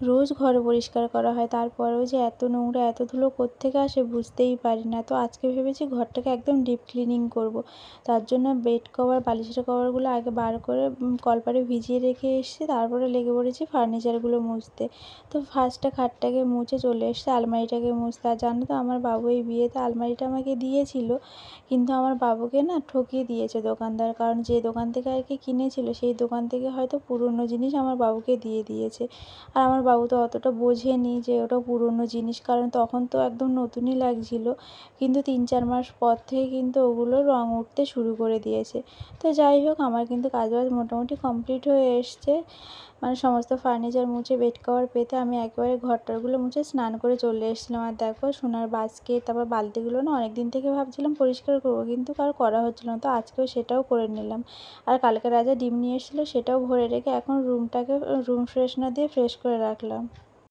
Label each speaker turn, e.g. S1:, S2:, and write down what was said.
S1: রোজ ঘর পরিষ্কার করা হয়, তারপরেও যে এত নোংরা এত ধুলো কোত্থেকে আসে বুঝতেই পারি না। তো আজকে ভেবেছি ঘরটাকে একদম ডিপ ক্লিনিং করব। তার জন্য বেড কভার বালিশের কভারগুলো আগে বার করে কলপারে ভিজিয়ে রেখে এসেছি, তারপরে লেগে পড়েছি ফার্নিচারগুলো মুছতে। তো ফার্স্টে খাটটাকে মুছে চলে এসেছি আলমারিটাকে মুছতে। আর জানো তো আমার বাবু এই বিয়েতে আলমারিটা আমাকে দিয়েছিল, কিন্তু আমার বাবুকে না ঠকিয়ে দিয়েছে দোকানদার। কারণ যে দোকান থেকে আর কি কিনেছিল সেই দোকান থেকে হয়তো পুরনো জিনিস আমার বাবুকে দিয়ে দিয়েছে। আর আমার বাবু তো অতটা বোঝেনি যে ওটা পুরনো জিনিস, কারণ তখন তো একদম নতুনই লাগছিল। কিন্তু 3-4 মাস পর থেকে কিন্তু ওগুলো রং উঠতে শুরু করে দিয়েছে। তো যাই হোক, আমার কিন্তু কাজবাজ মোটামুটি কমপ্লিট হয়ে এসছে। মানে সমস্ত ফার্নিচার মুছে বেড কভার পেতে আমি একেবারে ঘরটরগুলো মুছে স্নান করে চলে এসেছিলাম। আর দেখো সোনার বাস্কেট তারপর বালতিগুলো না অনেক দিন থেকে ভাবছিলাম পরিষ্কার করবো, কিন্তু আর করা হচ্ছিল না। তো আজকেও সেটাও করে নিলাম। আর কালকে রাজা ডিম নিয়ে এসেছিলো সেটাও ভরে রেখে এখন রুমটাকে রুম ফ্রেশনার দিয়ে ফ্রেশ করে রাখলাম।